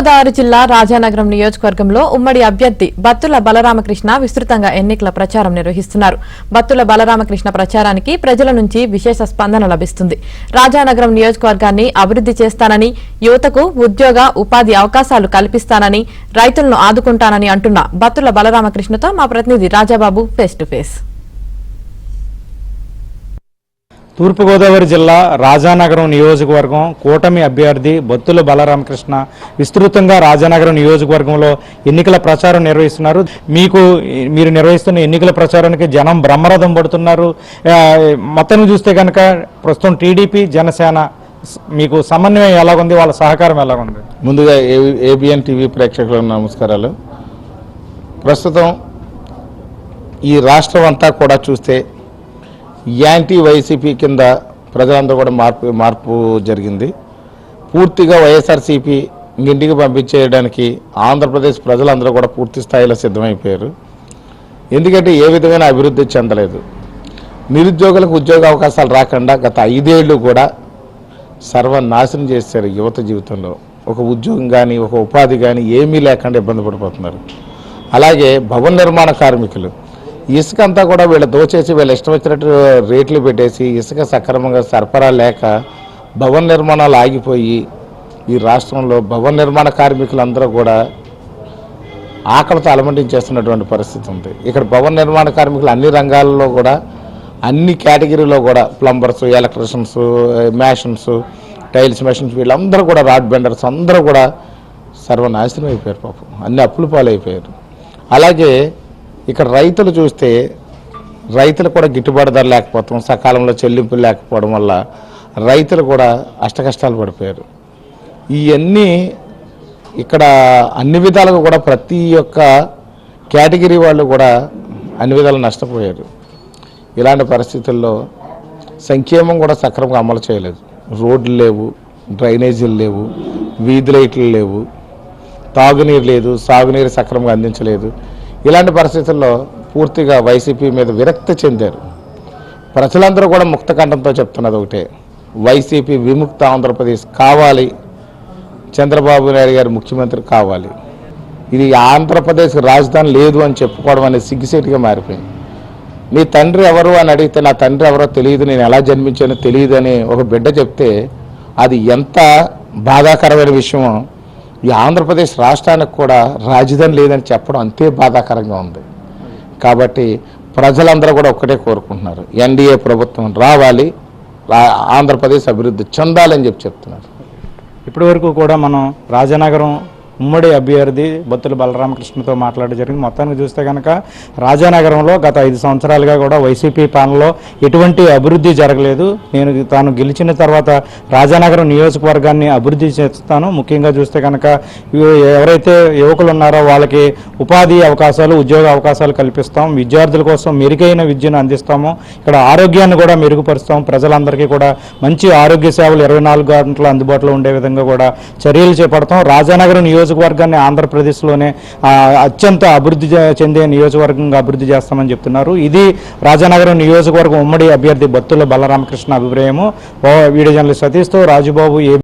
గోదావరి జిల్లా రాజానగరం నియోజకవర్గంలో ఉమ్మడి అభ్యర్థి బత్తుల బలరామకృష్ణ విస్తృతంగా ఎన్నికల ప్రచారం నిర్వహిస్తున్నారు. బత్తుల బలరామకృష్ణ ప్రచారానికి ప్రజల నుంచి విశేష స్పందన లభిస్తుంది. రాజానగరం నియోజకవర్గాన్ని అభివృద్ధి చేస్తానని, యువతకు ఉద్యోగ ఉపాధి అవకాశాలు కల్పిస్తానని, రైతులను ఆదుకుంటానని అంటున్న బత్తుల బలరామకృష్ణతో మా ప్రతినిధి రాజాబాబు ఫేస్ టు ఫేస్. తూర్పుగోదావరి జిల్లా రాజానగరం నియోజకవర్గం కూటమి అభ్యర్థి బత్తుల బలరామకృష్ణ విస్తృతంగా రాజానగరం నియోజకవర్గంలో ఎన్నికల ప్రచారం నిర్వహిస్తున్నారు. మీరు నిర్వహిస్తున్న ఎన్నికల ప్రచారానికి జనం బ్రహ్మరథం పడుతున్నారు. మొత్తం చూస్తే కనుక ప్రస్తుతం టీడీపీ జనసేన మీకు సమన్వయం ఎలాగుంది, వాళ్ళ సహకారం ఎలాగుంది? ముందుగా ఏబిఎన్ టీవీ ప్రేక్షకులకు నమస్కారాలు. ప్రస్తుతం ఈ రాష్ట్రం అంతా కూడా చూస్తే యాంటీ వైసీపీ కింద ప్రజలందరూ కూడా మార్పు జరిగింది. పూర్తిగా వైఎస్ఆర్సీపీ ఇంటికి పంపించేయడానికి ఆంధ్రప్రదేశ్ ప్రజలందరూ కూడా పూర్తి స్థాయిలో సిద్ధమైపోయారు. ఎందుకంటే ఏ విధమైన అభివృద్ధి చెందలేదు. నిరుద్యోగులకు ఉద్యోగ అవకాశాలు రాకుండా గత 5 ఏళ్ళు కూడా సర్వనాశనం చేశారు. యువత జీవితంలో ఒక ఉద్యోగం కానీ ఒక ఉపాధి కానీ ఏమీ లేకుండా ఇబ్బంది పడిపోతున్నారు. అలాగే భవన నిర్మాణ కార్మికులు ఇసుక అంతా కూడా వీళ్ళు దోచేసి వీళ్ళు ఇష్టం వచ్చినట్టు రేట్లు పెట్టేసి ఇసుక సక్రమంగా సరఫరా లేక భవన నిర్మాణాలు ఆగిపోయి ఈ రాష్ట్రంలో భవన నిర్మాణ కార్మికులందరూ కూడా ఆకలితో అలమటించేస్తున్నటువంటి పరిస్థితి ఉంది. ఇక్కడ భవన నిర్మాణ కార్మికులు అన్ని రంగాల్లో కూడా అన్ని కేటగిరీలో కూడా ప్లంబర్స్, ఎలక్ట్రీషియన్స్, మ్యాషన్స్, టైల్స్ మెషిన్స్ వీళ్ళందరూ కూడా రాడ్ బెండర్స్ అందరూ కూడా సర్వనాశనం అయిపోయారు. పాపం అన్ని అప్పుల పాలైపోయారు. అలాగే ఇక్కడ రైతులు చూస్తే రైతులు కూడా గిట్టుబాటు ధర లేకపోవడం, సకాలంలో చెల్లింపులు లేకపోవడం వల్ల రైతులు కూడా అష్టకష్టాలు పడిపోయారు. ఇవన్నీ ఇక్కడ అన్ని విధాలుగా కూడా ప్రతి ఒక్క కేటగిరీ వాళ్ళు కూడా అన్ని విధాలు నష్టపోయారు. ఇలాంటి పరిస్థితుల్లో సంక్షేమం కూడా సక్రమంగా అమలు చేయలేదు. రోడ్లు లేవు, డ్రైనేజీలు లేవు, వీధి లైట్లు లేవు, తాగునీరు లేదు, సాగునీరు సక్రమంగా అందించలేదు. ఇలాంటి పరిస్థితుల్లో పూర్తిగా వైసీపీ మీద విరక్తి చెందారు. ప్రజలందరూ కూడా ముక్తకంఠంతో చెప్తున్నది ఒకటే, వైసీపీ విముక్త ఆంధ్రప్రదేశ్ కావాలి, చంద్రబాబు నాయుడు గారు ముఖ్యమంత్రి కావాలి. ఇది ఆంధ్రప్రదేశ్ రాజధాని లేదు అని చెప్పుకోవడం అనేది సిగ్గుసేటుగా మారిపోయింది. నీ తండ్రి ఎవరు అని అడిగితే నా తండ్రి ఎవరో తెలియదు, నేను ఎలా జన్మించానో తెలియదు అని ఒక బిడ్డ చెప్తే అది ఎంత బాధాకరమైన విషయమో ఈ ఆంధ్రప్రదేశ్ రాష్ట్రానికి కూడా రాజధాని లేదని చెప్పడం అంతే బాధాకరంగా ఉంది. కాబట్టి ప్రజలందరూ కూడా ఒక్కటే కోరుకుంటున్నారు, ఎన్డీఏ ప్రభుత్వం రావాలి, ఆంధ్రప్రదేశ్ అభివృద్ధి చెందాలని చెప్తున్నారు. ఇప్పటి వరకు కూడా మనం రాజానగరం ఉమ్మడి అభ్యర్థి బత్తుల బలరామకృష్ణతో మాట్లాడడం జరిగింది. మొత్తానికి చూస్తే కనుక రాజానగరంలో గత 5 సంవత్సరాలుగా కూడా వైసీపీ పాలనలో ఎటువంటి అభివృద్ధి జరగలేదు. తాను గెలిచిన తర్వాత రాజానగరం నియోజకవర్గాన్ని అభివృద్ధి చేస్తాను. ముఖ్యంగా చూస్తే కనుక ఎవరైతే యువకులు ఉన్నారో వాళ్ళకి ఉపాధి అవకాశాలు, ఉద్యోగ అవకాశాలు కల్పిస్తాం, విద్యార్థుల కోసం మెరుగైన విద్యను అందిస్తాము, ఇక్కడ ఆరోగ్యాన్ని కూడా మెరుగుపరుస్తాం, ప్రజలందరికీ కూడా మంచి ఆరోగ్య సేవలు 24 గంటలు అందుబాటులో ఉండే విధంగా కూడా చర్యలు చేపడతాం. రాజానగరం నియోజకవర్గాన్ని ఆంధ్రప్రదేశ్లోనే అత్యంత అభివృద్ధి చెందే నియోజకవర్గంగా అభివృద్ధి చేస్తామని చెప్తున్నారు. ఇది రాజానగరం నియోజకవర్గం ఉమ్మడి అభ్యర్థి బత్తుల బలరామకృష్ణ అభిప్రాయము. వీడియో జర్నలిస్ట్ సతీష్తో రాజుబాబు.